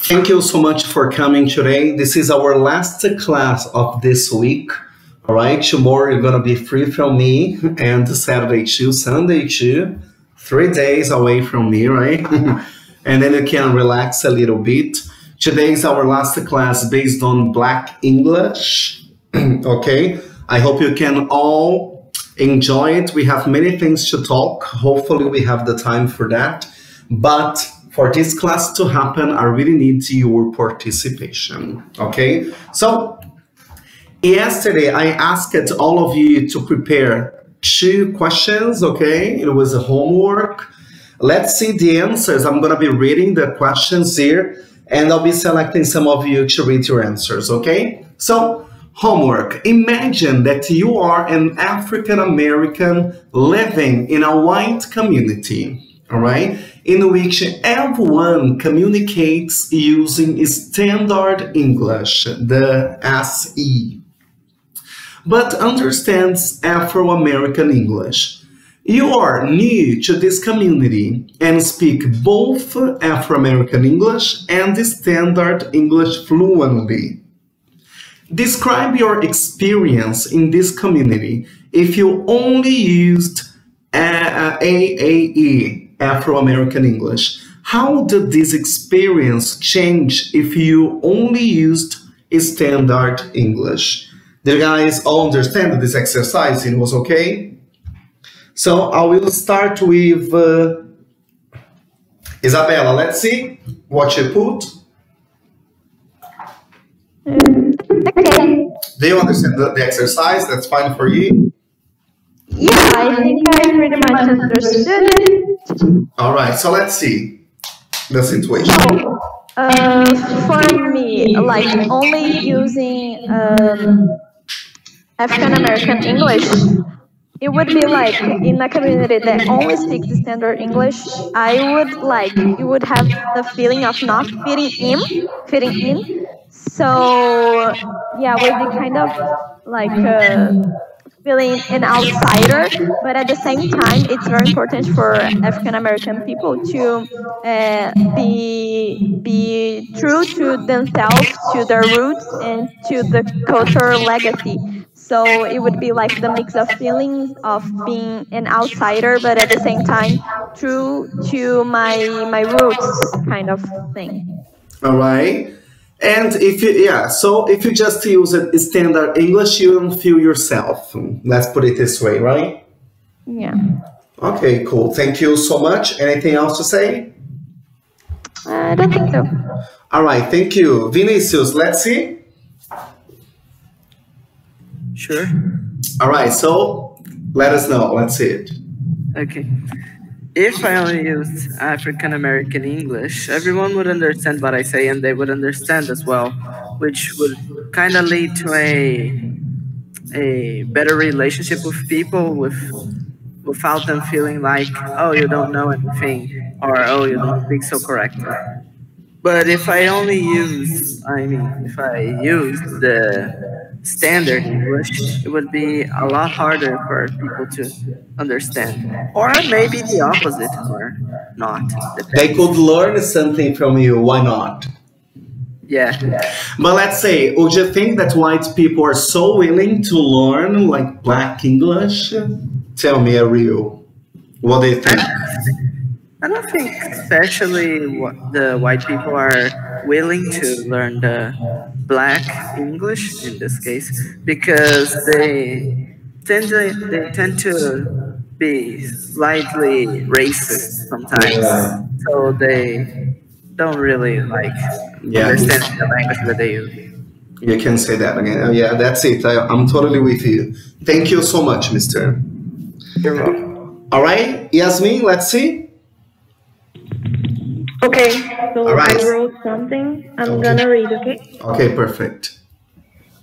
Thank you so much for coming today. This is our last class of this week. All right, tomorrow you're gonna be free from me, and Saturday too, Sunday too. 3 days away from me, right? And then you can relax a little bit. Today is our last class based on Black English. Okay, I hope you can all enjoy it. We have many things to talk. Hopefully we have the time for that. But for this class to happen, I really need your participation. Okay, so yesterday I asked all of you to prepare 2 questions. Okay, it was a homework. Let's see the answers. I'm gonna be reading the questions here, and I'll be selecting some of you to read your answers. Okay, so homework. Imagine that you are an African American living in a white community, all right, in which everyone communicates using standard English, the SE, but understands Afro-American English. You are new to this community and speak both Afro-American English and standard English fluently. Describe your experience in this community if you only used AAE, Afro-American English. How did this experience change if you only used standard English? Did you guys all understand this exercise? It was okay? So I will start with Isabella. Let's see what you put. Okay. Do you understand the exercise? That's fine for you? Yeah, I think I pretty much understood it. All right, so let's see the situation. For me, like only using African American English, it would be like in a community that only speaks the standard English. You would have the feeling of not fitting in. So yeah, would be kind of like feeling an outsider, but at the same time, it's very important for African American people to be true to themselves, to their roots, and to the cultural legacy. So it would be like the mix of feelings of being an outsider, but at the same time, true to my roots, kind of thing. All right. And if you just use standard English, you don't feel yourself. Let's put it this way, right? Yeah. Okay, cool. Thank you so much. Anything else to say? I don't think so. All right, thank you. Vinicius, let's see. Sure. All right, so let us know. Let's see it. Okay. If I only used African American English, everyone would understand what I say and they would understand as well, which would kind of lead to a better relationship with people without them feeling like, oh, you don't know anything, or oh, you don't speak so correctly. But if I use the standard English, it would be a lot harder for people to understand. Or maybe the opposite, or not. Depends. They could learn something from you. Why not? Yeah. But let's say, would you think that white people are so willing to learn like Black English? Tell me a real. What do you think? I don't think especially the white people are willing to learn the Black English in this case, because they tend to be slightly racist sometimes. Yeah. So they don't really understand the language that they use. You can say that again. Oh, yeah, that's it. I'm totally with you. Thank you so much, mister. You're welcome. All right, Yasmin, let's see. Okay, so All right. I wrote something. I'm gonna read, okay? Okay, perfect.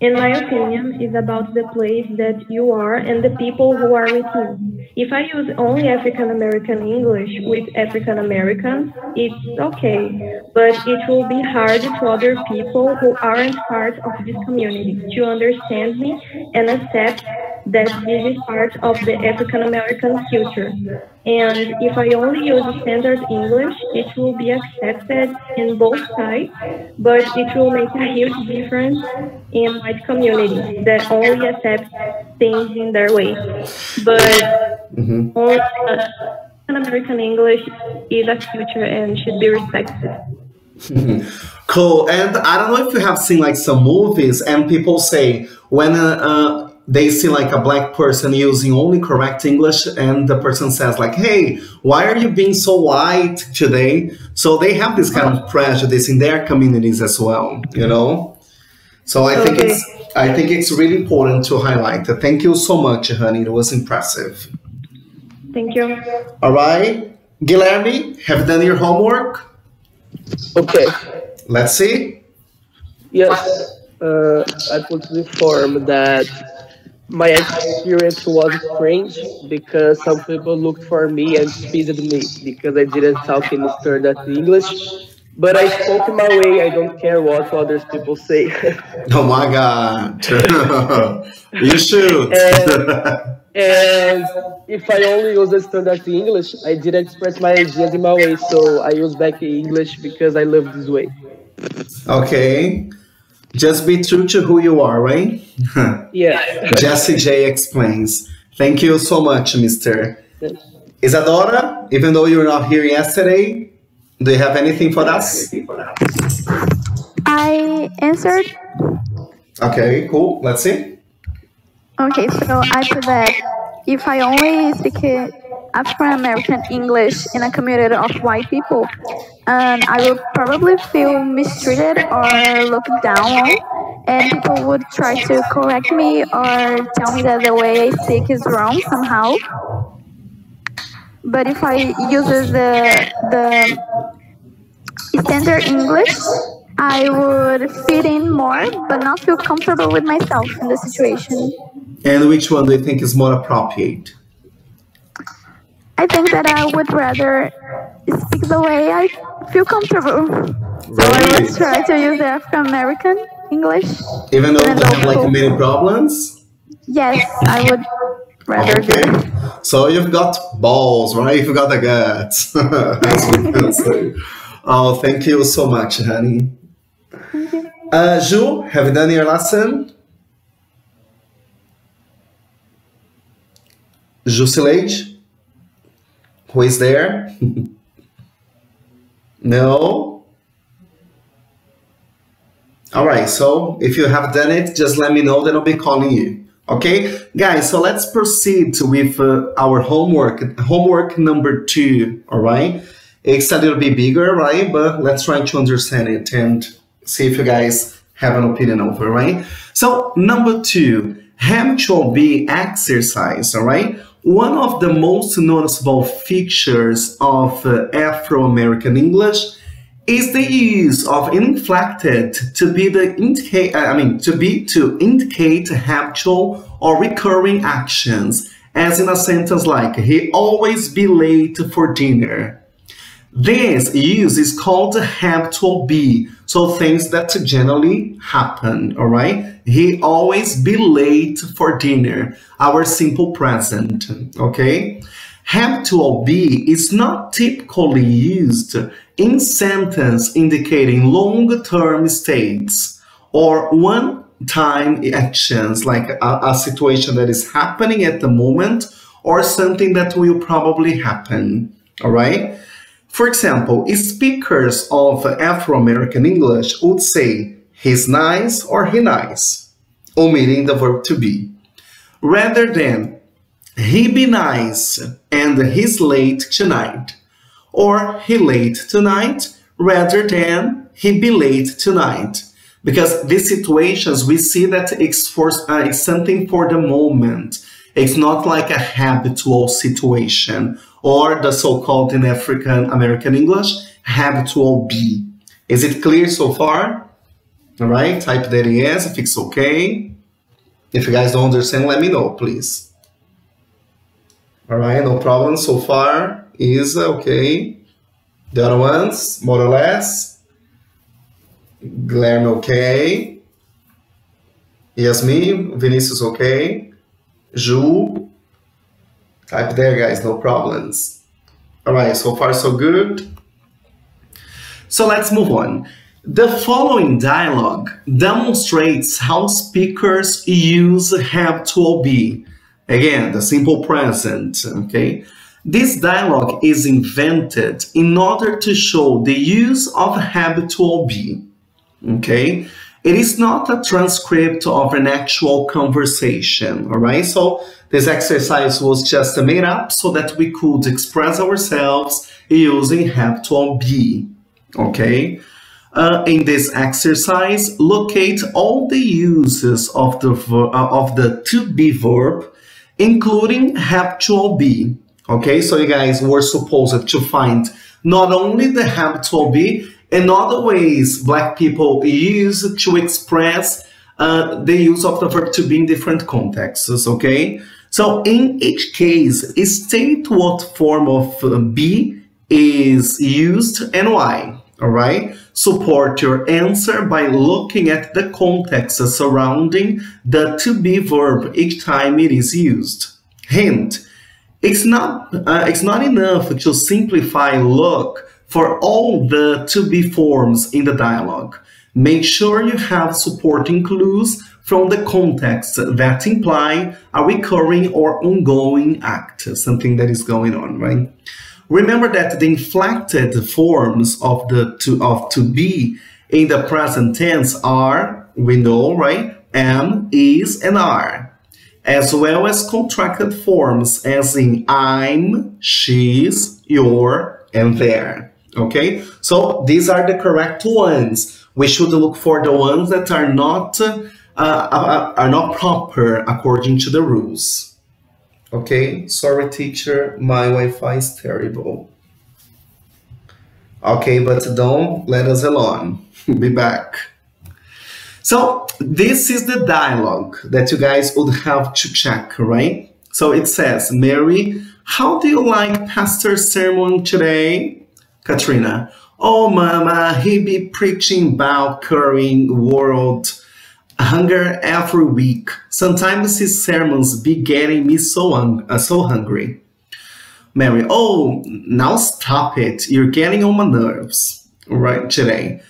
In my opinion, it's about the place that you are and the people who are with you. If I use only African American English with African Americans, it's okay, but it will be hard to other people who aren't part of this community to understand me and accept that this is part of the African American culture. And if I only use standard English, it will be accepted in both sides, but it will make a huge difference in white communities that only accept things in their way. But only American English is a culture and should be respected. Cool. And I don't know if you have seen like some movies and people say when they see like a black person using only correct English and the person says like, hey, why are you being so white today? So they have this kind of prejudice in their communities as well, you know? So I think it's really important to highlight. Thank you so much, honey. It was impressive. Thank you. All right. Guilherme, have you done your homework? Okay. Let's see. Yes. I put to inform that my experience was strange because some people looked for me and teased me because I didn't talk in standard English. But I spoke my way. I don't care what others people say. Oh my God. You should. And if I only use the standard English, I didn't express my ideas in my way. So I use back English because I love this way. Okay. Just be true to who you are, right? Yeah. Jesse J explains. Thank you so much, Mr. Isadora, even though you were not here yesterday, do you have anything for us? I answered. Okay, cool. Let's see. Okay, so I put that if I only speak African American English in a community of white people, I will probably feel mistreated or looked down on, and people would try to correct me or tell me that the way I speak is wrong somehow. But if I use the standard English, I would fit in more, but not feel comfortable with myself in the situation. And which one do you think is more appropriate? I think that I would rather speak the way I feel comfortable. Really? So I would try to use the African American English. Even though you have like many problems? Yes, I would rather do it. So you've got balls, right? You've got the guts. As we can say. Oh, thank you so much, honey. Ju, have you done your lesson? Jusilage? Who is there? No? Alright, so if you have done it, just let me know, then I'll be calling you. Okay? Guys, so let's proceed with our homework. Homework number 2, alright? It's a little bit bigger, right? But let's try to understand it and see if you guys have an opinion over, right? So, number 2, habitual be exercise, alright? One of the most noticeable features of Afro-American English is the use of inflected to be the to indicate habitual or recurring actions, as in a sentence like he always be late for dinner. This use is called habitual be, so things that generally happen, all right? He always be late for dinner, our simple present, okay? Habitual be is not typically used in sentence indicating long-term states or one-time actions, like a situation that is happening at the moment or something that will probably happen, all right? For example, speakers of Afro-American English would say, he's nice or he nice, omitting the verb to be, rather than he be nice and he's late tonight, or he late tonight rather than he be late tonight. Because these situations, we see that it's something for the moment. It's not like a habitual situation, or the so-called in African American English, habitual be. Is it clear so far? All right, type that yes if it's okay. If you guys don't understand, let me know, please. All right, no problem so far. Is okay. The other ones, more or less. Guilherme, okay. Yasmin, Vinicius, okay. Ju. Type there, guys, no problems. All right, so far so good. So let's move on. The following dialogue demonstrates how speakers use have to be. Again, the simple present, okay? This dialogue is invented in order to show the use of have to be, okay? It is not a transcript of an actual conversation, all right? So this exercise was just made up so that we could express ourselves using have to be, okay? In this exercise, locate all the uses of the to be verb, including have to be. Okay, so you guys were supposed to find not only the have to be and other ways Black people use to express the use of the verb to be in different contexts. Okay, so in each case, state what form of be is used and why. All right, support your answer by looking at the context surrounding the to be verb each time it is used. Hint, it's not enough to simplify look for all the to be forms in the dialogue. Make sure you have supporting clues from the context that imply a recurring or ongoing act, something that is going on, right? Remember that the inflected forms of the to be in the present tense are, we know, right? Am, is, and are, as well as contracted forms as in I'm, she's, your, and their. Okay, so these are the correct ones. We should look for the ones that are not proper according to the rules. Okay, sorry teacher, my Wi-Fi is terrible. Okay, but don't let us alone. Be back. So this is the dialogue that you guys would have to check, right? So it says, Mary, how do you like Pastor's sermon today? Katrina, oh mama, he be preaching about curing world hunger every week. Sometimes his sermons be getting me so hungry. Mary, oh, now stop it. You're getting on my nerves. Right, today.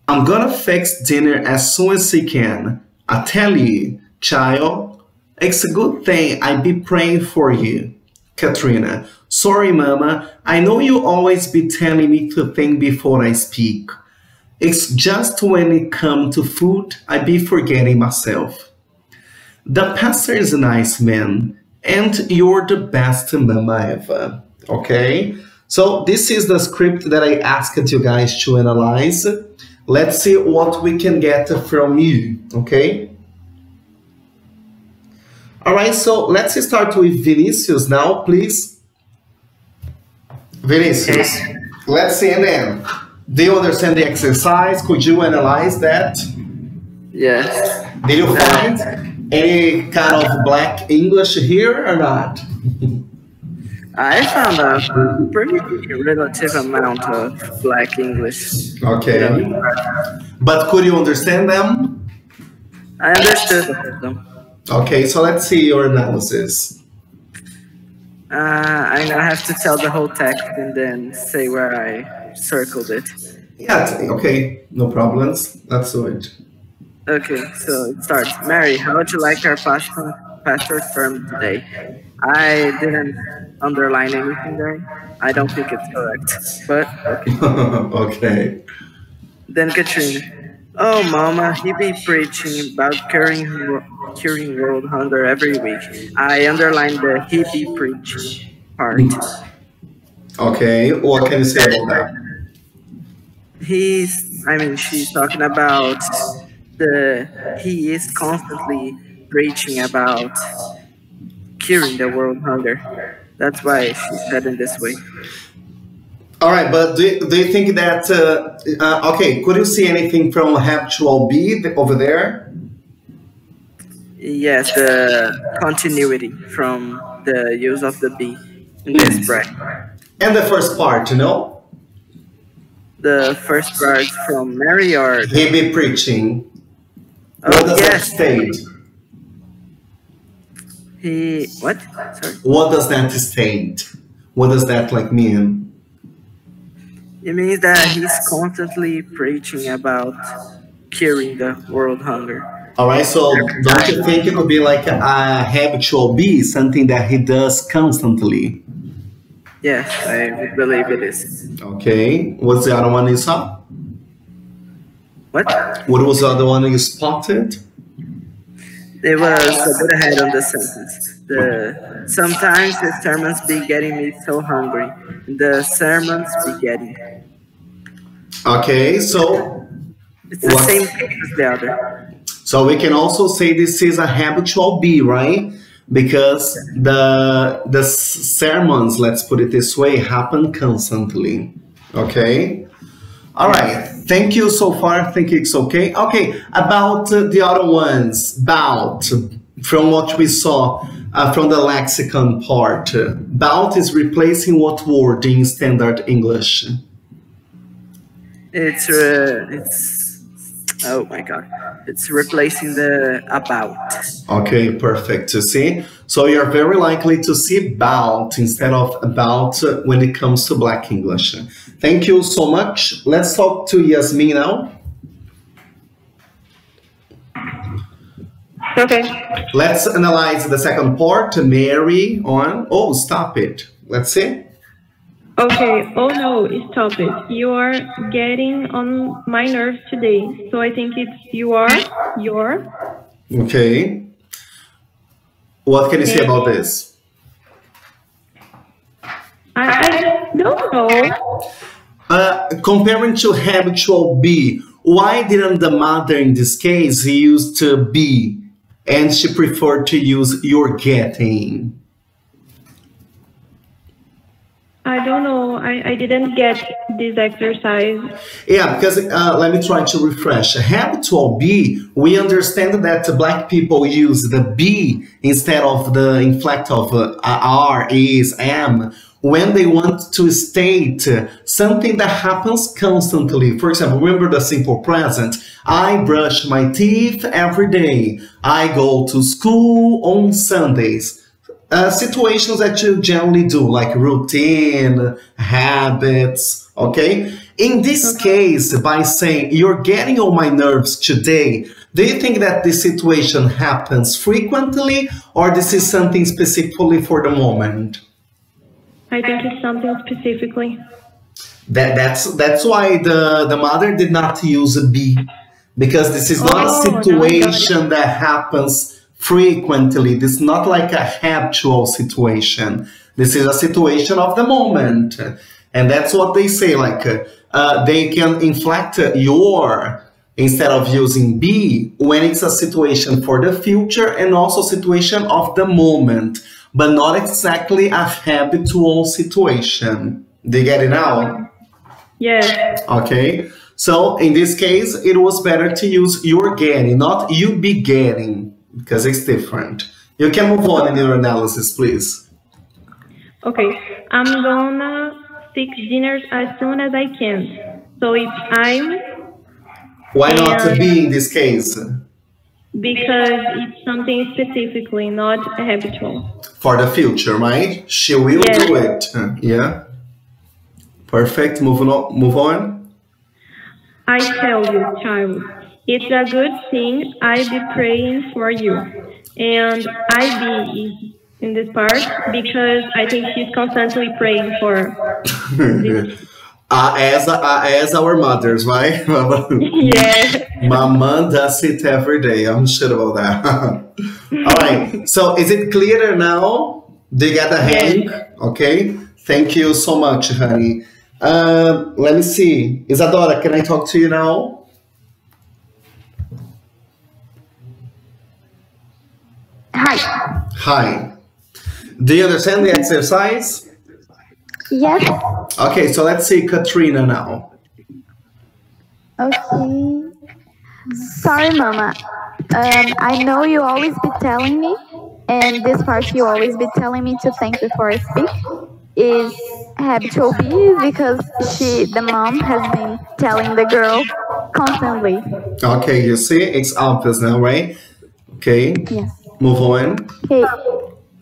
I'm gonna fix dinner as soon as he can. I tell you, child, it's a good thing I be praying for you. Katrina, sorry, mama. I know you always be telling me to think before I speak. It's just when it comes to food, I be forgetting myself. The pastor is a nice man, and you're the best mama ever. Okay? So this is the script that I asked you guys to analyze. Let's see what we can get from you. Okay? All right, so let's start with Vinicius now, please. Vinicius, let's see and then. Do you understand the exercise? Could you analyze that? Yes. Did you find any kind of Black English here or not? I found a pretty relative amount of Black English. Okay. But could you understand them? I understood them. Okay, so let's see your analysis. I now have to tell the whole text and then say where I circled it. Yeah, okay, no problems. Let's do it. Okay, so it starts. Mary, how would you like our pastor's sermon today? I didn't underline anything there. I don't think it's correct, but okay. Okay. Then Katrina. Oh, mama, he be preaching about curing world hunger every week. I underlined the he be preaching part. Okay, what can you say about that? She's talking about he is constantly preaching about curing the world hunger. That's why she said in this way. All right, but do you think that, okay, could you see anything from habitual be over there? Yes, the continuity from the use of the be in this break. And the first part, you know? The first part from Mary or... He be preaching. Oh, What does yes. that state? He what? Sorry. What does that state? What does that like mean? It means that he's constantly preaching about curing the world hunger. All right, so don't you think it could be like a habitual be, something that he does constantly? Yes, I would believe it is. Okay, what's the other one you saw? What? What was the other one you spotted? It was a bit ahead on the sentence. Sometimes the sermons be getting me so hungry. The sermons be getting. Okay, so It's the same case as the other. So we can also say this is a habitual be, right? Because the sermons, let's put it this way, happen constantly. Okay. All right. Thank you so far. I think it's okay. Okay. About the other ones, about from what we saw from the lexicon part, about is replacing what word in standard English? It's oh my god, it's replacing the about. Okay, perfect. To see, so you're very likely to see about instead of about when it comes to Black English. Thank you so much. Let's talk to Yasmin now. Okay. Let's analyze the second part. Mary on. Oh, stop it. Let's see. Okay. Oh no, stop it. You are getting on my nerves today. So I think it's your. Okay. What can you say about this? I don't know. Comparing to habitual be, why didn't the mother in this case use to be and she preferred to use you're getting? I don't know. I didn't get this exercise. Yeah, because let me try to refresh. Habitual be, we understand that Black people use the be instead of the inflect of are, is, am, when they want to state something that happens constantly. For example, remember the simple present. I brush my teeth every day. I go to school on Sundays. Situations that you generally do, like routine, habits, okay? In this case, by saying, you're getting on my nerves today, do you think that this situation happens frequently, or this is something specifically for the moment? I think it's something specifically. That's why the mother did not use a be, because this is not a situation that happens frequently. This is not like a habitual situation. This is a situation of the moment. And that's what they say, like they can inflect your instead of using be when it's a situation for the future and also situation of the moment, but not exactly a habitual situation. Do you get it now? Yes. Okay. So in this case, it was better to use you're getting, not you be getting, because it's different. You can move on in your analysis, please. Okay. I'm gonna fix dinner as soon as I can. So if I'm... Why not to be in this case? Because it's something specifically, not habitual. For the future, right? She will do it. Yeah. Perfect. Move on. I tell you, child, it's a good thing I be praying for you. And I be is in this part because I think she's constantly praying for this. As our mothers, right? Yeah. My mom does it every day. I'm sure about that. All right. So is it clearer now? Do you get the hang? Okay. Thank you so much, honey. Let me see. Isadora, can I talk to you now? Hi. Hi. Do you understand the exercise? Yes. Okay, so let's see Katrina now. Okay. Sorry, Mama. I know you always be telling me, and this part you always be telling me to think before I speak, is habitual be because the mom has been telling the girl constantly. Okay, you see, it's obvious now, right? Okay. Yes. Move on. Okay.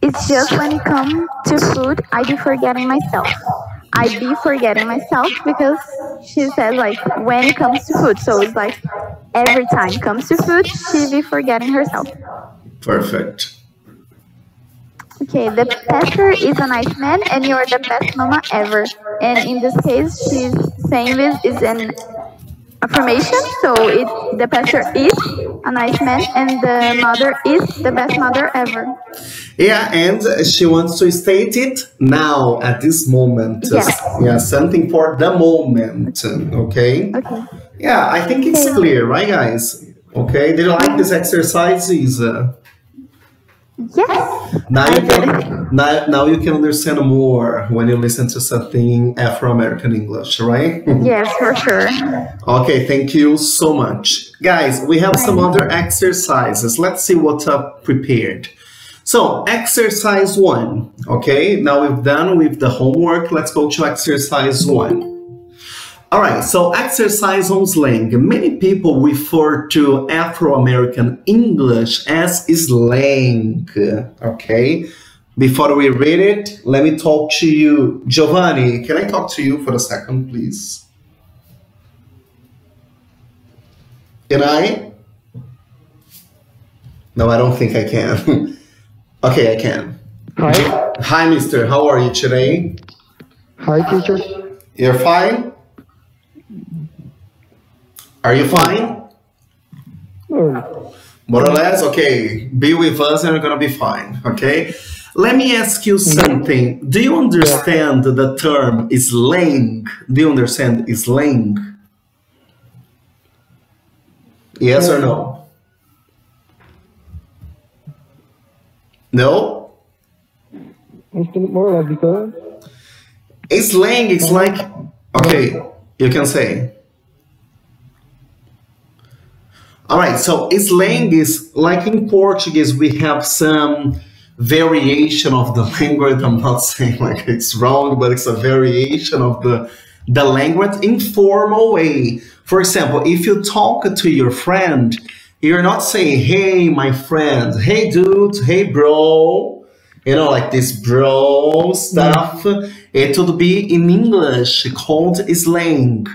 It's just when it comes to food, I be forgetting myself. I be forgetting myself because she said like when it comes to food. So it's like every time it comes to food, she be forgetting herself. Perfect. Okay, the pastor is a nice man and you're the best mama ever. And in this case, she's saying this is an affirmation. So the pastor is a nice man and the mother is the best mother ever. Yeah, and she wants to state it now at this moment. Yes. Yeah, something for the moment. Okay. Okay. Yeah, I think it's clear, right, guys? Okay. Did you like this exercise, Isa? Yes. Now you can understand more when you listen to something Afro-American English, right? Yes, for sure. Okay, thank you so much. Guys, we have some other exercises. Let's see what I've prepared. So, exercise 1. Okay, now we've done with the homework. Let's go to exercise 1. All right, so exercise on slang. Many people refer to Afro-American English as slang, okay? Before we read it, let me talk to you. Giovanni, can I talk to you for a second, please? Can I? No, I don't think I can. Okay, I can. Hi. Hi, mister. How are you today? Hi, teacher. You're fine? Are you fine? Oh, More or less? Okay. Be with us and you're gonna be fine. Okay? Let me ask you something. Do you understand the term slang? Do you understand slang? Yes or no? No? more or less because Slang is like... Okay, you can say. All right, so slang is like in Portuguese, we have some variation of the language. I'm not saying like it's wrong, but it's a variation of the language in formal way. For example, if you talk to your friend, you're not saying, hey, my friend, hey, dude, hey, bro, you know, like this bro stuff. It would be in English called slang,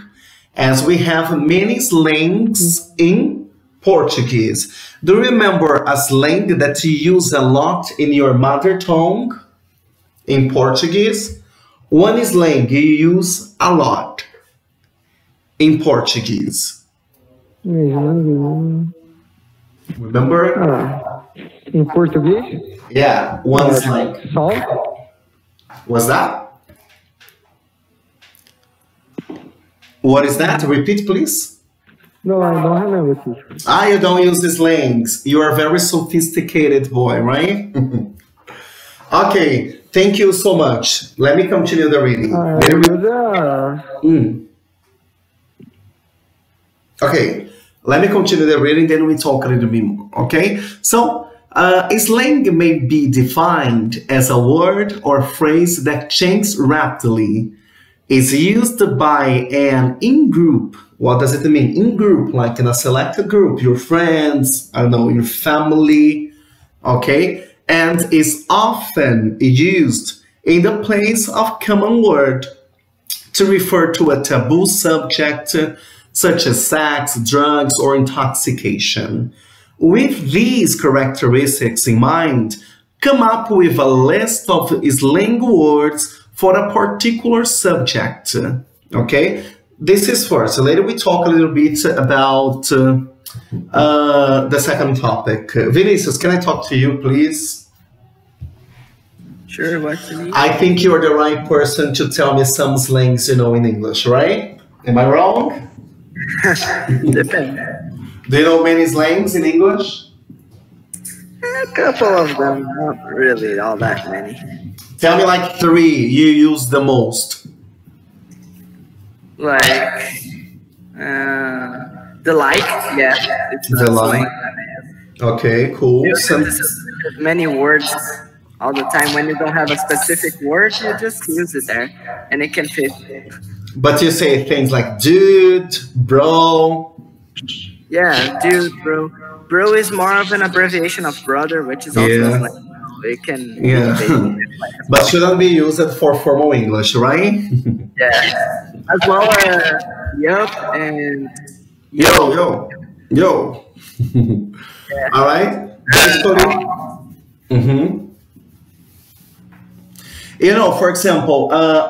as we have many slangs in Portuguese. Do you remember a slang that you use a lot in your mother tongue in Portuguese? One slang you use a lot in Portuguese. Remember? in Portuguese. Yeah, one slang. Salt. What's that? What is that? Repeat, please. No, I don't remember, teacher. Ah, you don't use these slangs. You are a very sophisticated boy, right? Okay, thank you so much. Let me continue the reading. Okay, let me continue the reading, then we talk a little bit more, okay? So, slang may be defined as a word or phrase that changes rapidly. It's used by an in-group. What does it mean? In-group, like in a selected group, your friends, I don't know, your family, okay? And is often used in the place of common word to refer to a taboo subject such as sex, drugs, or intoxication. With these characteristics in mind, come up with a list of slang words for a particular subject, okay? This is first. Later we talk a little bit about the second topic. Vinicius, can I talk to you, please? Sure, what do you need? I think you're the right person to tell me some slangs you know in English, right? Am I wrong? Depends. Do you know many slangs in English? A couple of them, not really all that many. Tell me like 3 you use the most. Like, the like, yeah. It's The like. slang. Okay, cool. You use many words all the time. When you don't have a specific word, you just use it there, and it can fit. But you say things like dude, bro. Yeah, dude, bro. Bro is more of an abbreviation of brother, which is also Yeah. slang. it can be Yeah. basically like as But well. shouldn't be used for formal English, right? Yeah, as well as yup and Yo, yo. yo, yo. Yeah, All right. that's Basically, mhm. For example,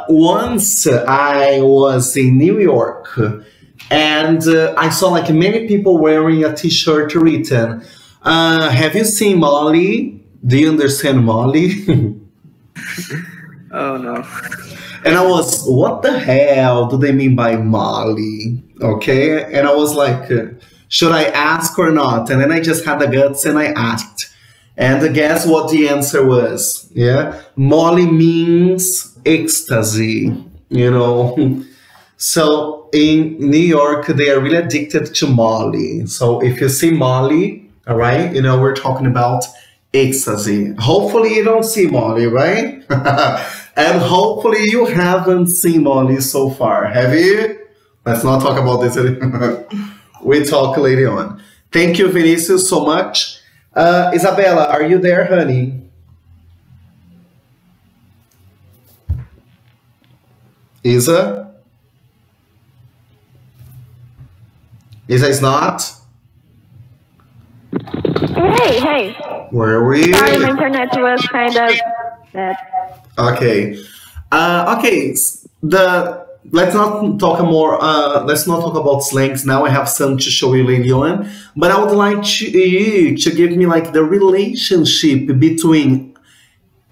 once I was in New York and I saw like many people wearing a t-shirt written, have you seen Molly? Do you understand Molly? oh no. And I was, what the hell do they mean by Molly? Okay. And I was like, should I ask or not? And then I just had the guts and I asked. And guess what the answer was? Yeah. Molly means ecstasy. So in New York, they are really addicted to Molly. So if you see Molly, all right, we're talking about ecstasy. Hopefully you don't see Molly, right? And hopefully you haven't seen Molly so far. Have you? Let's not talk about this anymore. We talk later on. Thank you, Vinicius, so much. Isabella, are you there, honey? Isa? Isa is not? Hey. Where are we? Sorry, my internet was kind of bad. Okay. The let's not talk more. Let's not talk about slangs now. I have some to show you later on. But I would like you to give me like the relationship between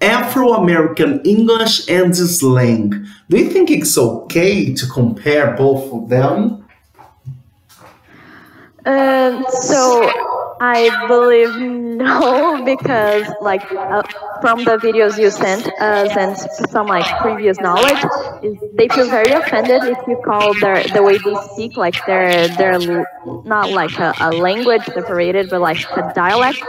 Afro-American English and slang. Do you think it's okay to compare both of them? So I believe no, because from the videos you sent us and some previous knowledge, they feel very offended if you call the way they speak they're not like a language separated, but like a dialect.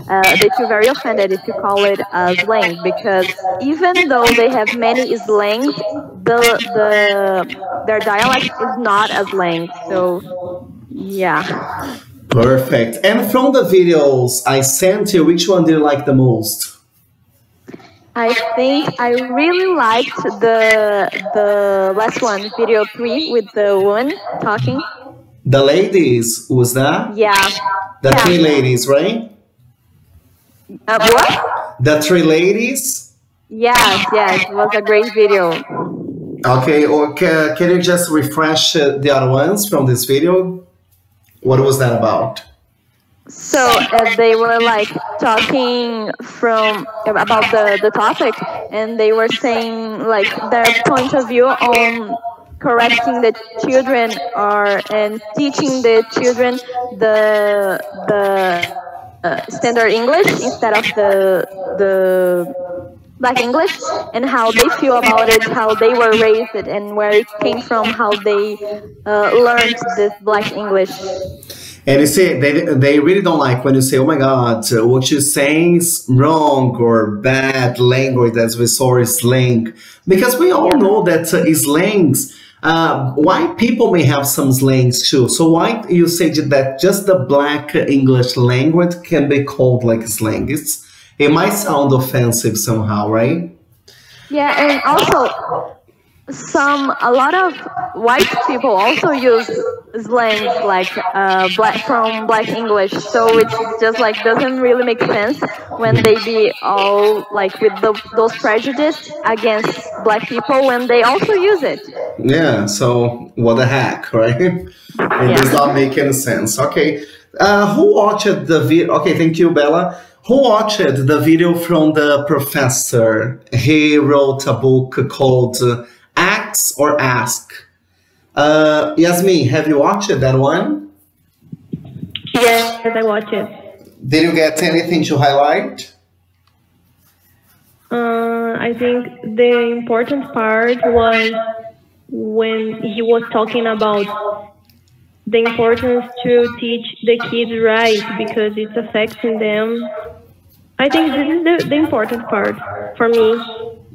They feel very offended if you call it a slang, because even though they have many slangs, their dialect is not a slang. So yeah. Perfect. And from the videos I sent you, which one do you like the most? I think I really liked the last one, video 3, with the woman talking. The ladies, was that? Yeah. The Yeah. three ladies, right? What? The three ladies? Yes, it was a great video. Okay, or can you just refresh the other ones from this video? What was that about? So they were talking about the topic, and they were saying their point of view on correcting the children and teaching the children the standard English instead of the Black English, and how they feel about it, how they were raised, and where it came from, how they learned this Black English. And you see, they really don't like when you say, oh my God, what you're saying is wrong or bad language, as we saw is slang. Because we all know that slangs, white people may have some slangs too. So why you say that just the Black English language can be called like slang? It might sound offensive somehow, right? Yeah, and also a lot of white people also use slangs from Black English, so it's just doesn't really make sense when they be all with those prejudice against Black people when they also use it. Yeah, so what the heck, right? It does not make any sense. Okay, who watched the video? Okay, thank you, Bella. Who watched the video from the professor? He wrote a book called Ask or Ask. Yasmin, have you watched that one? Yes, I watched it. Did you get anything to highlight? I think the important part was when he was talking about the importance to teach the kids right, because it's affecting them. I think this is the important part for me.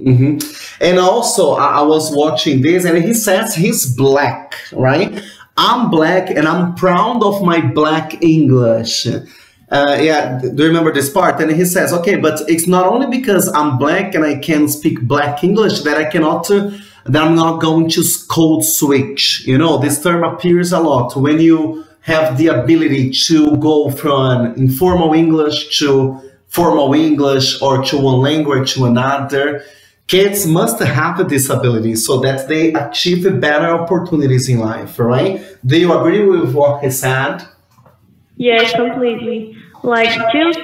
Mm-hmm. And also, I was watching this, and he says he's Black, right? I'm Black, and I'm proud of my Black English. Yeah, do you remember this part? And he says, okay, but it's not only because I'm black and I can speak black English that I cannot, that I'm not going to code switch. You know, this term appears a lot when you have the ability to go from informal English to formal English or to one language to another. Kids must have this ability so that they achieve better opportunities in life, right? Do you agree with what he said? Yes, completely. Like, just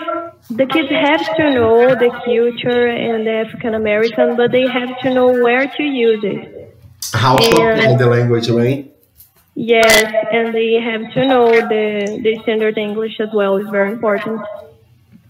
the kids have to know the culture and the African American, but they have to know where to use it. How to apply And the language, right? yes, and they have to know the standard English as well is very important.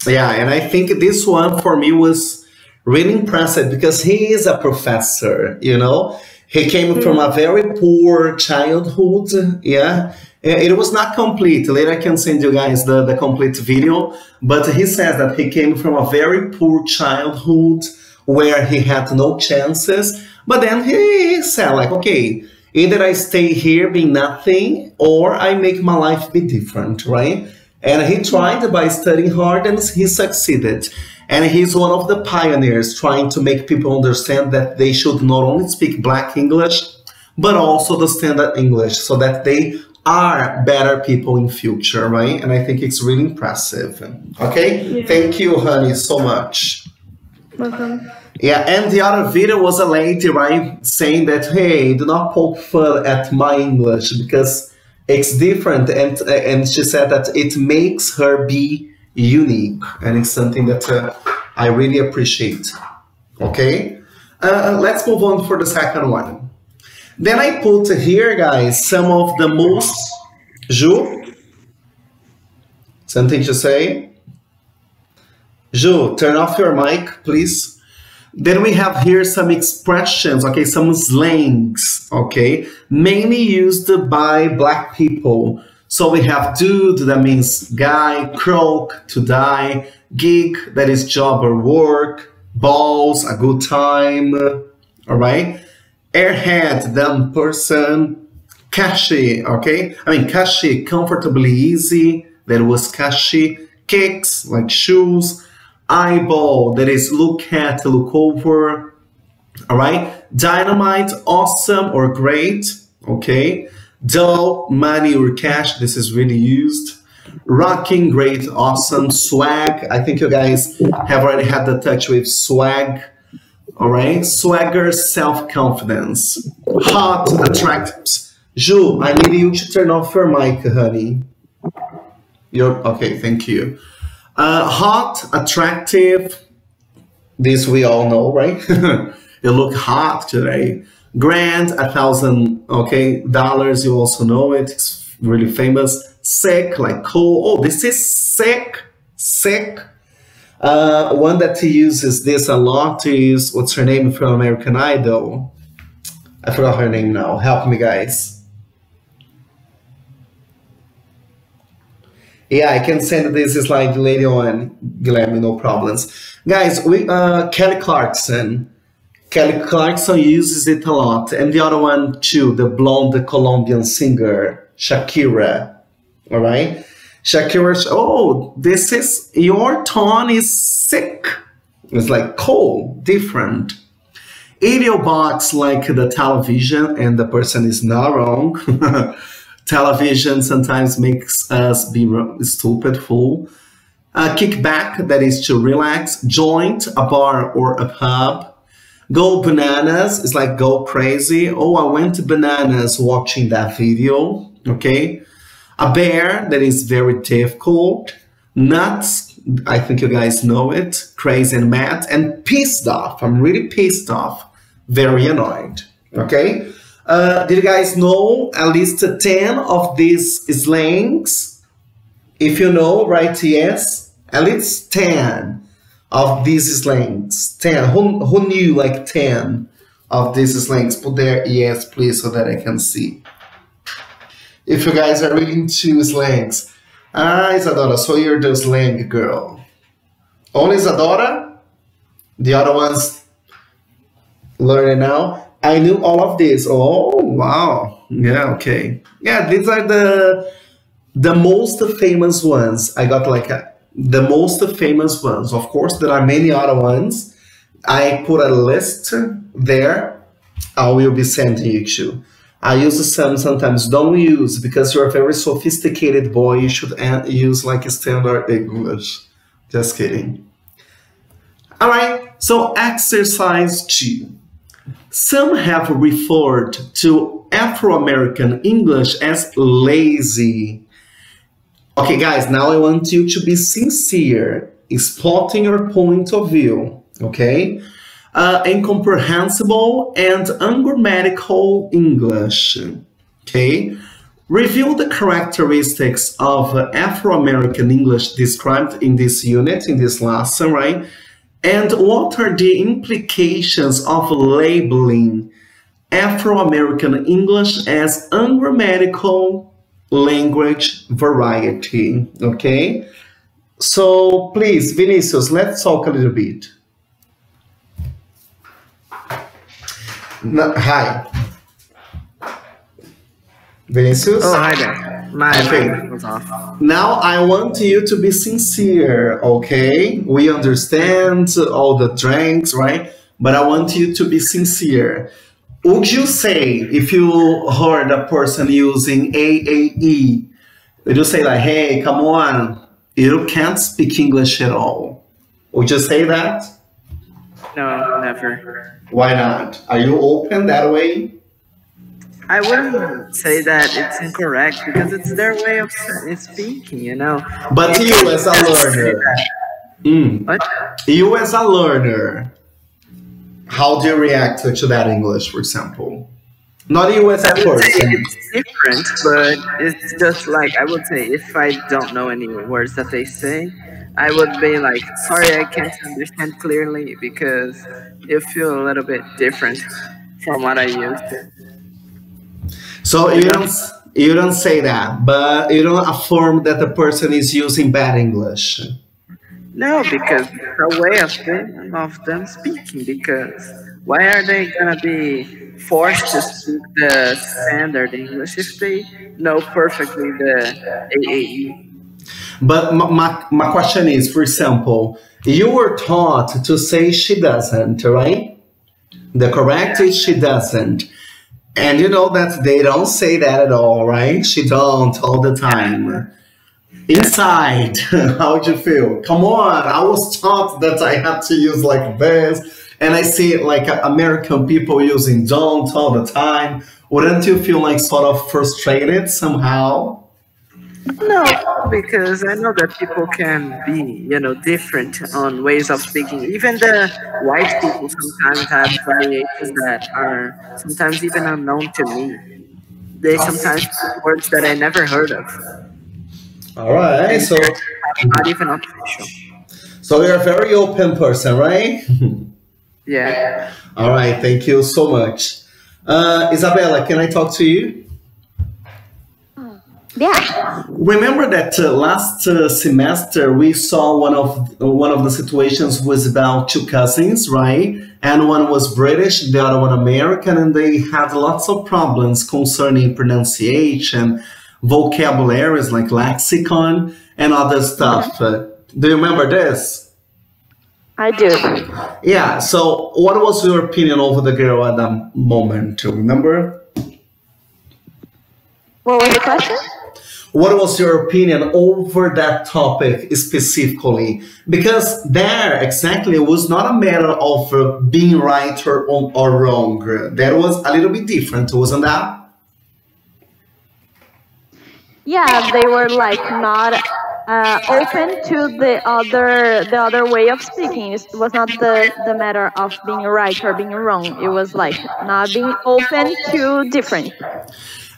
Yeah, and I think this one for me was really impressive because he is a professor, you know. He came from a very poor childhood, yeah. It was not complete. Later I can send you guys the complete video. But he says that he came from a very poor childhood where he had no chances. But then he said like, okay, either I stay here being nothing or I make my life be different, right? And he tried by studying hard and he succeeded. And he's one of the pioneers trying to make people understand that they should not only speak black English, but also the standard English so that they are better people in future, right? And I think it's really impressive. Okay? Yeah. Thank you, honey, so much. Welcome. Yeah, and the other video was a lady, right, saying that, hey, do not poke fun at my English because it's different. And she said that it makes her be unique. And it's something that I really appreciate. Okay? Let's move on for the second one. Then I put here, guys, some of the most... Ju? Something to say? Ju, turn off your mic, please. Then we have here some expressions, okay, some slangs, okay, mainly used by black people. So we have dude, that means guy, croak, to die, gig, that is job or work, balls, a good time, all right? Airhead, dumb person, cashy, okay? I mean, cashy, comfortably easy, that was cashy, kicks, like shoes, eyeball, that is look at, look over, all right? Dynamite, awesome or great, okay? Dull, money or cash, this is really used. Rocking, great, awesome. Swag, I think you guys have already had the touch with swag. All right, swagger, self-confidence. Hot, attractive. Ju, I need you to turn off your mic, honey. Okay, thank you. Hot, attractive. This we all know, right? You look hot today. Grand, $1,000, okay, dollars. You also know it. It's really famous. Sick, like cool. Oh, this is sick. Sick. One that he uses this a lot is, what's her name from American Idol? I forgot her name now. Help me, guys. Yeah, I can send this slide later on, Guilherme, no problems. Guys, Kelly Clarkson. Kelly Clarkson uses it a lot. And the other one too, the blonde Colombian singer, Shakira. All right? Shakira, oh, this is, your tone is sick. It's like cool, different. Idiobots like the television, and the person is not wrong. Television sometimes makes us be stupid, fool. Kickback, that is to relax. Joint, a bar or a pub. Go bananas is like go crazy. Oh, I went bananas watching that video, okay? A bear, that is very difficult. Nuts, I think you guys know it. Crazy and mad. And pissed off, I'm really pissed off. Very annoyed, okay? Did you guys know at least 10 of these slangs? If you know, write yes. At least 10 of these slangs. 10. Who knew like 10 of these slangs? Put there yes, please, so that I can see. If you guys are really into slangs. Ah, Isadora, so you're the slang girl. Only Isadora? The other ones learning now? I knew all of this. Oh, wow. Yeah, okay. Yeah, these are the most famous ones. I got like the most famous ones. Of course, there are many other ones. I put a list there. I will be sending you to. I use some sometimes. Don't use because you're a very sophisticated boy. You should use like standard English. Just kidding. All right. So exercise 2. Some have referred to Afro-American English as lazy. Okay, guys, now I want you to be sincere, spotting your point of view, okay? Incomprehensible and ungrammatical English, okay? Review the characteristics of Afro-American English described in this unit, in this lesson, right? And what are the implications of labeling Afro-American English as ungrammatical language variety, okay? So please, Vinicius, let's talk a little bit. Hi. Vinicius? Oh, hi there. My mic was off. Now I want you to be sincere, okay? We understand all the drinks, right? But I want you to be sincere. Would you say, if you heard a person using AAE, would you say like, hey, come on, you can't speak English at all? Would you say that? No, never. Why not? Are you open that way? I wouldn't say that it's incorrect because it's their way of speaking, you know. But you as a learner, What? you as a learner, how do you react to that English, for example? Not you as a I would say person. it's different, but it's just like I would say if I don't know any words that they say, I would be like, sorry, I can't understand clearly because you feel a little bit different from what I used to. So you don't say that, but you don't affirm that the person is using bad English. No, because it's a way of them speaking. Because why are they gonna be forced to speak the standard English if they know perfectly the AAE? But my question is, for example, you were taught to say she doesn't, right? The correct is she doesn't. And you know that they don't say that at all, right? She don't all the time. Inside, how would you feel? Come on, I was taught that I had to use like this, and I see like American people using don't all the time. Wouldn't you feel like sort of frustrated somehow? No, because I know that people can be, you know, different on ways of speaking. Even the white people sometimes have variations that are sometimes even unknown to me. They sometimes speak words that I never heard of. All right, so Not even official. you're a very open person, right? Yeah. All right, thank you so much. Isabella, can I talk to you? Yeah. Remember that last semester we saw one of the situations was about two cousins, right? And one was British, the other one American, and they had lots of problems concerning pronunciation, vocabularies like lexicon, and other stuff. Do you remember this? I do. Yeah. So, what was your opinion over the girl at that moment? Remember? What was the question? What was your opinion over that topic specifically? Because there exactly was not a matter of being right or wrong. That was a little bit different, wasn't that? Yeah, they were like not open to the other way of speaking. It was not the matter of being right or being wrong. It was like not being open to different.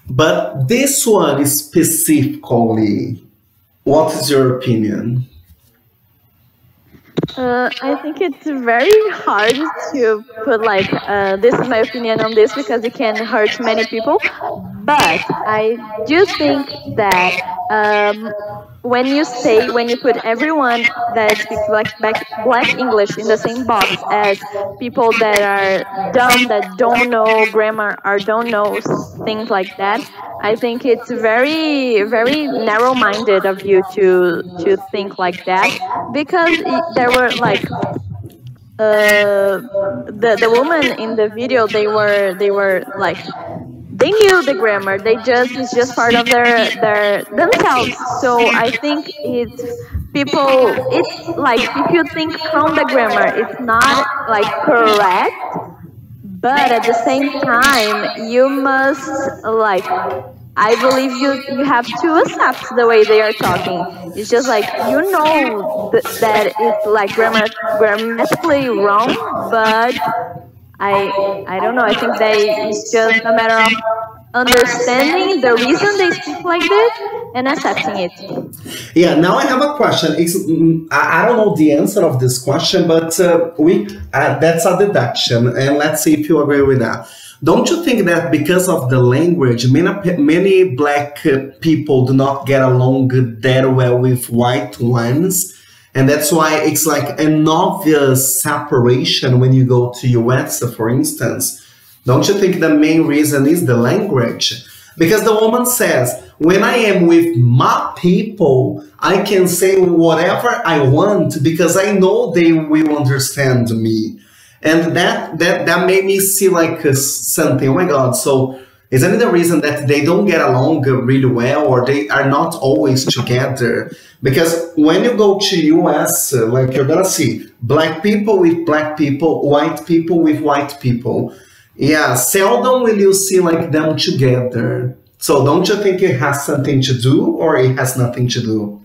But this one specifically, what is your opinion? I think it's very hard to put like this is my opinion on this because it can hurt many people. But I do think that um, when you put everyone that speaks black English in the same box as people that are dumb, that don't know grammar or don't know things like that, I think it's very, very narrow-minded of you to think like that, because there were like the woman in the video, they were like, they knew the grammar, it's just part of their themselves. So I think it's like, if you think from the grammar it's not like correct, but at the same time you must, like, I believe you have to accept the way they are talking. It's just like, that it's like grammatically wrong, but I don't know. I think it's just a matter of understanding the reason they speak like this and accepting it. Yeah, now I have a question. I don't know the answer of this question, but that's a deduction, and let's see if you agree with that. Don't you think that because of the language, many black people do not get along that well with white ones? And that's why it's like an obvious separation when you go to US, for instance. Don't you think the main reason is the language? Because the woman says, when I am with my people, I can say whatever I want because I know they will understand me. And that made me see like something, oh my God, so isn't it the reason that they don't get along really well, or they are not always together? Because when you go to US, like, you're gonna see black people with black people, white people with white people. Yeah, seldom will you see like them together. So don't you think it has something to do, or it has nothing to do?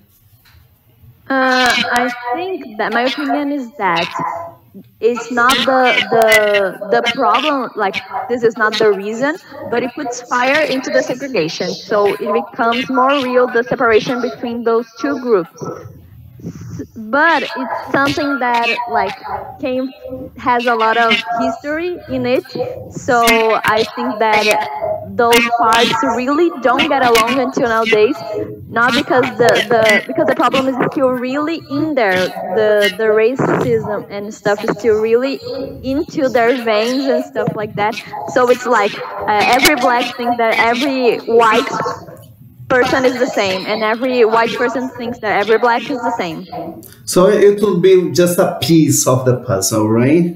I think that my opinion is that it's not the problem, like, this is not the reason, but it puts fire into the segregation, so it becomes more real, the separation between those two groups. But it's something that, like, has a lot of history in it, so I think that those parts really don't get along until nowadays, not because the problem is still really in there, the racism and stuff is still really into their veins and stuff like that. So it's like, every black thinks that every white person is the same, and every white person thinks that every black is the same. So it will be just a piece of the puzzle, right?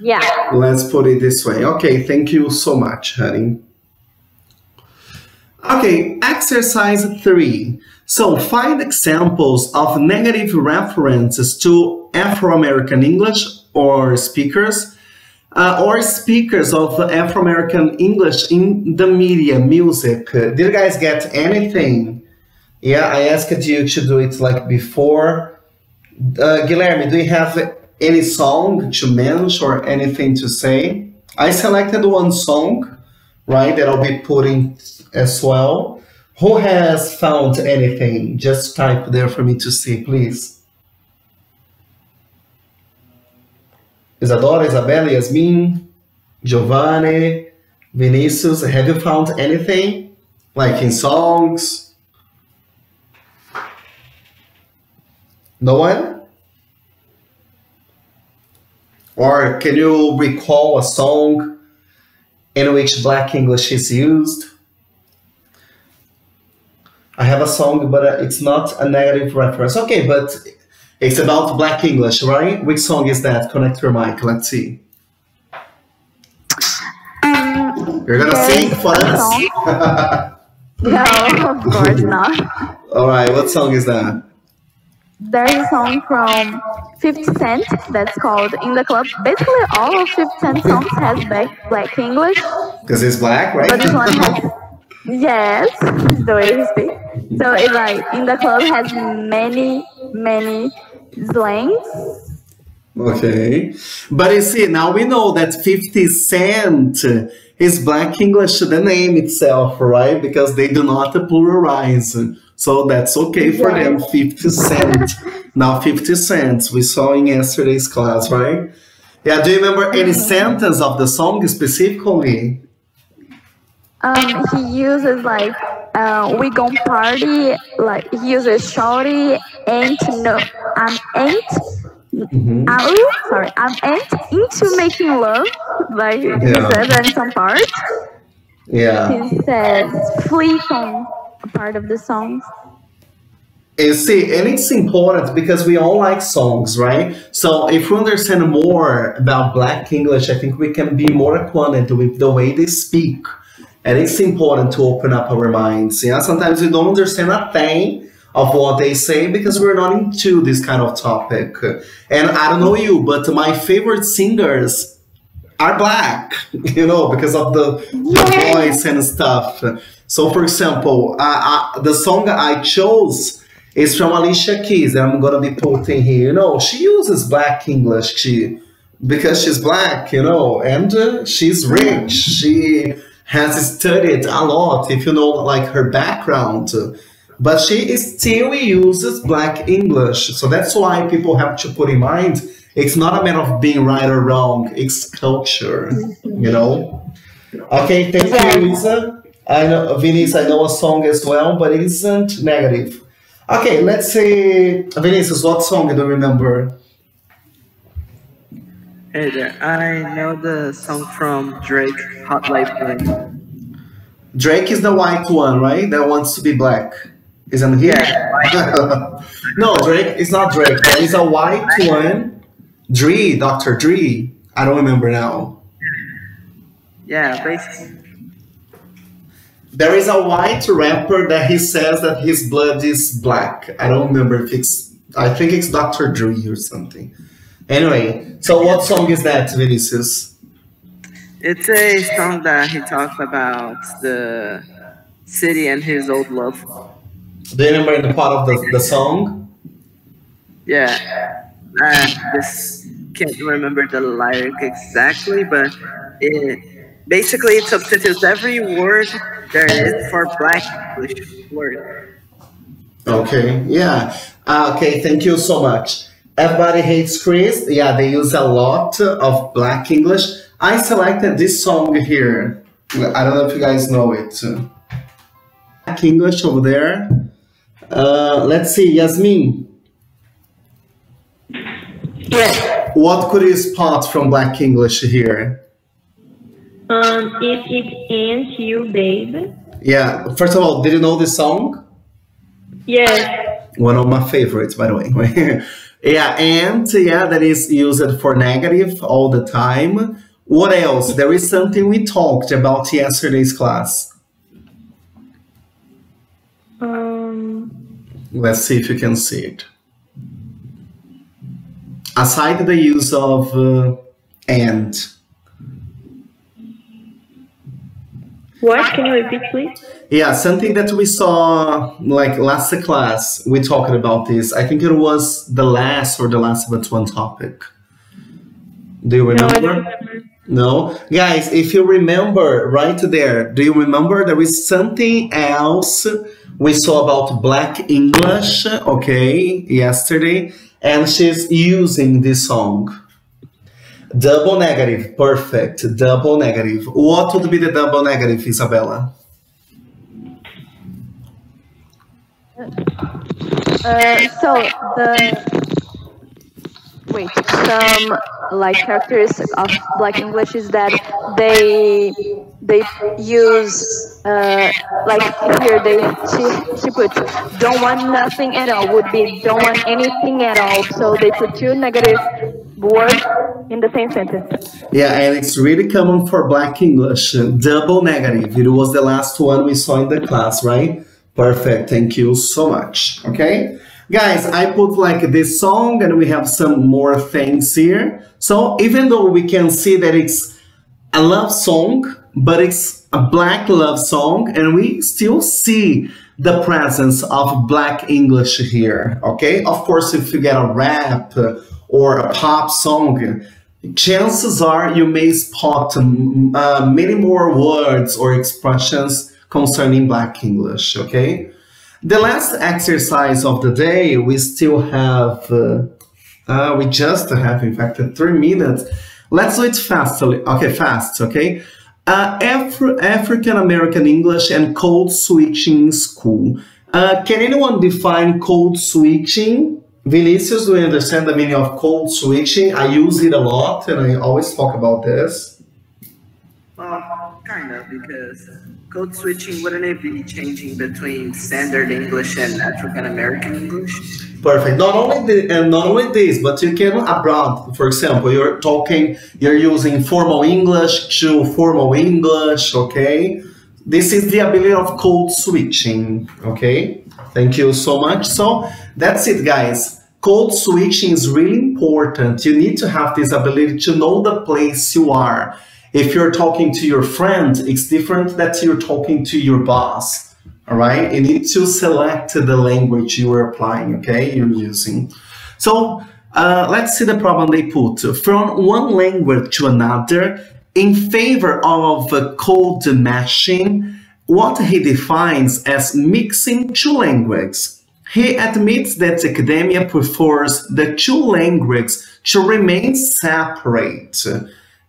Yeah. Let's put it this way. Okay, thank you so much, honey. Okay, exercise 3. So find examples of negative references to Afro-American English or speakers of Afro-American English in the media, music. Did you guys get anything? Yeah, I asked you to do it like before. Guilherme, do you have any song to mention or anything to say? I selected one song, right, that I'll be putting as well. Who has found anything? Just type there for me to see, please. Isadora, Isabella, Yasmin, Giovanni, Vinicius, have you found anything? Like in songs? No one? Or can you recall a song in which Black English is used? I have a song, but it's not a negative reference. Okay, but it's about Black English, right? Which song is that? Connect your mic, let's see. You're gonna sing for us? No, of course not. Alright, what song is that? There's a song from 50 Cent that's called In the Club. Basically, all of 50 Cent songs has black English. Because he's black, right? But this one has, yes, the way he speaks. So it's like, In the Club has many slangs. Okay. But you see, now we know that 50 Cent is Black English, the name itself, right? Because they do not pluralize. So that's okay for them, 50 Cent. Now 50 cents, we saw in yesterday's class, right? Yeah, do you remember any sentence of the song specifically? He uses like we gon' party, like he uses shorty, ain't no, ain't I'm ain't into making love, like he says that in some part. Yeah. He says fleek on a part of the song. And see, and it's important because we all like songs, right? So if we understand more about Black English, I think we can be more acquainted with the way they speak. And it's important to open up our minds. Yeah, sometimes we don't understand a thing of what they say because we're not into this kind of topic. And I don't know you, but my favorite singers are Black, you know, because of the voice and stuff. So, for example, the song I chose is from Alicia Keys that I'm gonna be putting here. You know, she uses Black English because she's Black, you know, and she's rich. She has studied a lot, if you know, like her background, but she still uses Black English. So that's why people have to put in mind, it's not a matter of being right or wrong, it's culture, you know? Okay, thank you, Luisa. I know, Vinicius, I know a song as well, but it isn't negative. Okay, let's see, Vinicius, what song do you remember? Hey there, I know the song from Drake, Hot Light Bling. Drake is the white one, right? That wants to be black. Isn't he? Yeah. No, Drake is not Drake. There is a white one. Dr. Dre. I don't remember now. Yeah, basically. There is a white rapper that he says that his blood is black. I don't remember if it's, I think it's Dr. Dre or something. Anyway, so what song is that, Vinicius? It's a song that he talks about the city and his old love. Do you remember the part of the song? Yeah. This can't remember the lyric exactly, but basically it substitutes every word there is for Black English word. Okay, yeah. Okay, thank you so much. Everybody Hates Chris. Yeah, they use a lot of Black English. I selected this song here. I don't know if you guys know it. Black English over there. Let's see, Yasmin. Yes. What could you spot from Black English here? It ain't you, babe. Yeah, first of all, did you know this song? Yes. One of my favorites, by the way. Yeah, and yeah, that is used for negative all the time. What else? There is something we talked about yesterday's class. Let's see if you can see it. Aside the use of and. What? Can you repeat, please? Yeah, something that we saw like last class, we talked about this. I think it was the last but one topic. Do you remember? No, I don't remember. No? Guys, if you remember right there, do you remember there is something else we saw about Black English, okay, yesterday, and she's using this song. Double negative, perfect, double negative. What would be the double negative, Isabella? Some like characteristics of Black English is that they use like here she puts don't want nothing at all would be don't want anything at all, so they put two negative words in the same sentence. Yeah, and it's really common for Black English, double negative. It was the last one we saw in the class, right? Perfect, thank you so much. Okay, guys, I put like this song and we have some more things here. So even though we can see that it's a love song, but it's a Black love song, and we still see the presence of Black English here, okay? Of course, if you get a rap or a pop song, chances are you may spot many more words or expressions concerning Black English, okay? The last exercise of the day, we still have, we just have, in fact, 3 minutes. Let's do it fast, okay, fast, okay? African American English and code switching in school. Can anyone define code switching? Vinicius, do you understand the meaning of code switching? I use it a lot and I always talk about this. Well, kind of, because code switching, wouldn't it be changing between standard English and African American English? Perfect. Not only this, but you can abroad. For example, you're using formal English to formal English. Okay, this is the ability of code switching. Okay, thank you so much. So that's it, guys. Code switching is really important. You need to have this ability to know the place you are. If you're talking to your friend, it's different that you're talking to your boss. All right, you need to select the language you are applying, okay, you're using. So let's see the problem they put. From one language to another, in favor of code mashing, what he defines as mixing two languages. He admits that academia prefers the two languages to remain separate.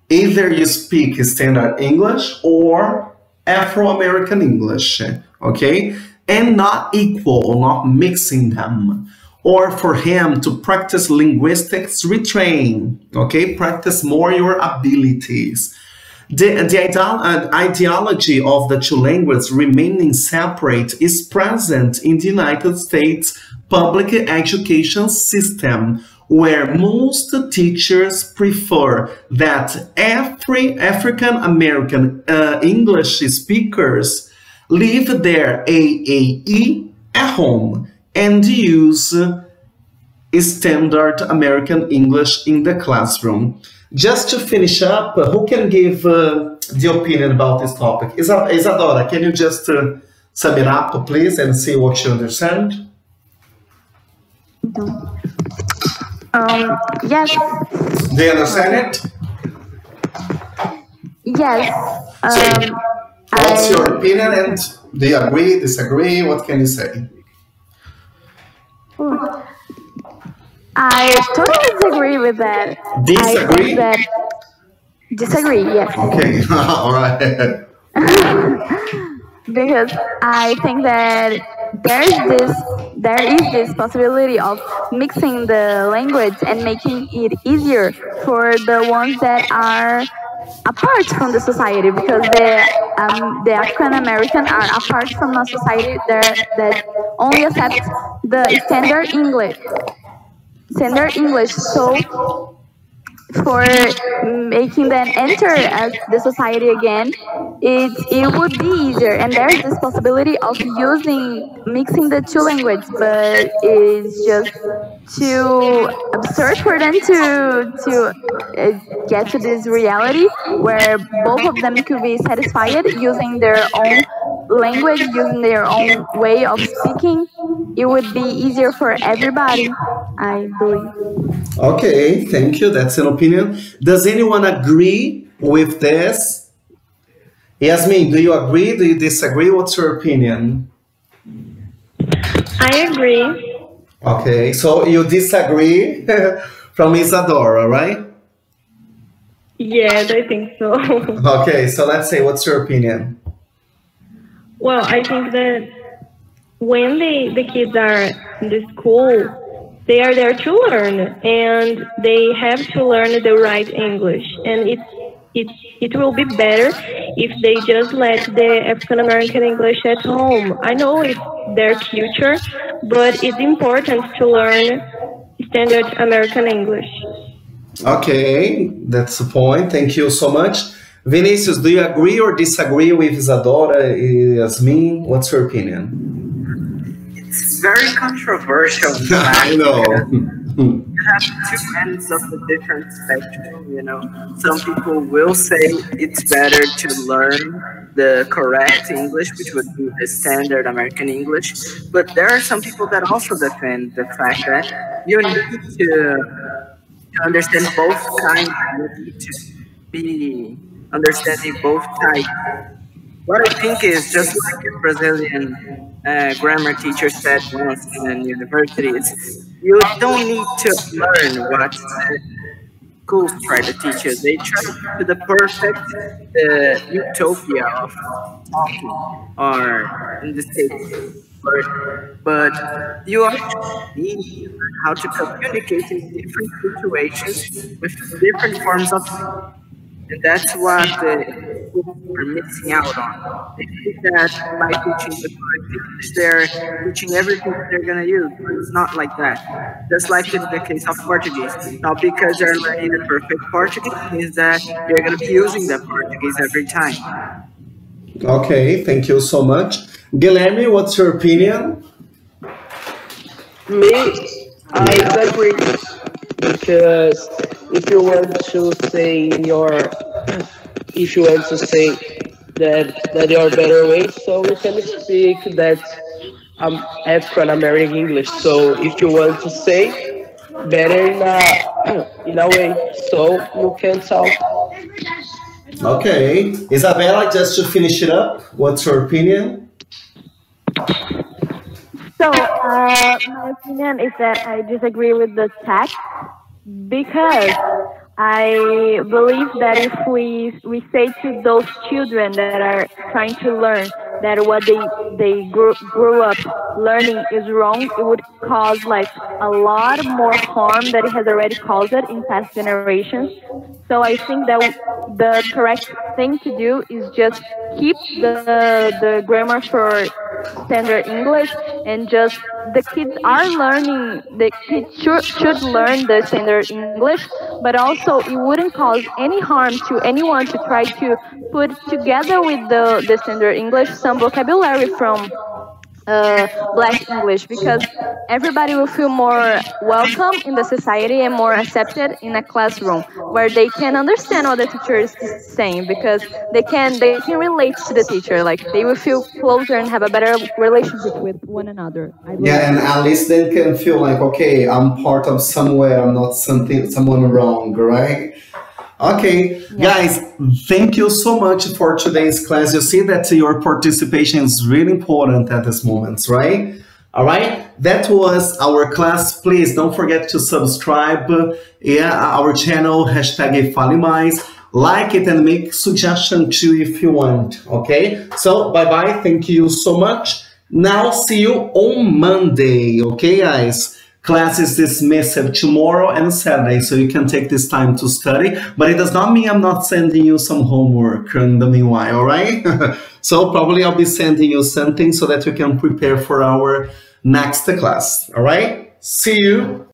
Either you speak standard English or Afro-American English, okay? And not equal, not mixing them. Or for him to practice linguistics retrain, okay? Practice more your abilities. The ideology of the two languages remaining separate is present in the United States public education system, where most teachers prefer that African American English speakers leave their AAE at home and use standard American English in the classroom. Just to finish up, who can give the opinion about this topic? Isadora, can you just sum it up, please, and see what you understand? Yes. Do you understand it? Yes. So, what's your opinion, and do you agree, disagree? What can you say? I totally disagree with that. Disagree? Disagree, yes. Okay, all right. Because I think that there is this possibility of mixing the language and making it easier for the ones that are apart from the society, because the African American are apart from a society that only accepts the standard English. So for making them enter as the society again, it would be easier, and there's this possibility of mixing the two languages, but it's just too absurd for them to get to this reality where both of them could be satisfied using their own language, using their own way of speaking. It would be easier for everybody, I believe. Okay, thank you. That's an opinion. Does anyone agree with this? Yasmin, do you agree? Do you disagree? What's your opinion? I agree. Okay, so you disagree from Isadora, right? Yes, I think so. Okay, so let's say, what's your opinion? Well, I think that when the kids are in the school, they are there to learn, and they have to learn the right English. And it will be better if they just let the African American English at home. I know it's their future, but it's important to learn standard American English. Okay, that's the point. Thank you so much. Vinicius, do you agree or disagree with Isadora, Yasmin? What's your opinion? It's very controversial. I know. You have two ends of the different spectrum, you know. Some people will say it's better to learn the correct English, which would be the standard American English. But there are some people that also defend the fact that you need to understand both kinds. You need to be understanding both types. What I think is, just like a Brazilian grammar teacher said once in a university, is you don't need to learn what's schools try to teach you. They try to the perfect utopia of talking, or in this case, learning. But you actually need to learn how to communicate in different situations with different forms of speech. And that's what the schools are missing out on. They think that by teaching the correct English, they're teaching everything that they're going to use, but it's not like that. Just like in the case of Portuguese. Now, because you're learning the perfect Portuguese, means that you're going to be using the Portuguese every time. Okay, thank you so much. Guilherme, what's your opinion? Me, I agree because if you want to say in your, if you want to say that there are better ways, so you can speak that African American English. So if you want to say better in a way, so you can talk. Okay, Isabella, just to finish it up, what's your opinion? So, my opinion is that I disagree with the text because I believe that if we say to those children that are trying to learn that what they grew up learning is wrong, it would cause like a lot more harm that it has already caused it in past generations. So I think that the correct thing to do is just keep the grammar for standard English, and just the kids are learning, the kids should learn the standard English, but also it wouldn't cause any harm to anyone to try to put together with the standard English some vocabulary from Black English, because everybody will feel more welcome in the society and more accepted in a classroom where they can understand what the teacher is saying, because they can relate to the teacher, like they will feel closer and have a better relationship with one another. Yeah, and at least they can feel like, okay, I'm part of somewhere, I'm not someone wrong, right? Okay, guys, thank you so much for today's class. You see that your participation is really important at this moment, right? All right, that was our class. Please don't forget to subscribe, our channel, hashtag Fale Mais. Like it and make suggestion too if you want, okay? So, bye-bye, thank you so much. Now, see you on Monday, okay, guys? Class is dismissed tomorrow and Saturday, so you can take this time to study, but it does not mean I'm not sending you some homework in the meanwhile, all right? So probably I'll be sending you something so that you can prepare for our next class, all right? See you.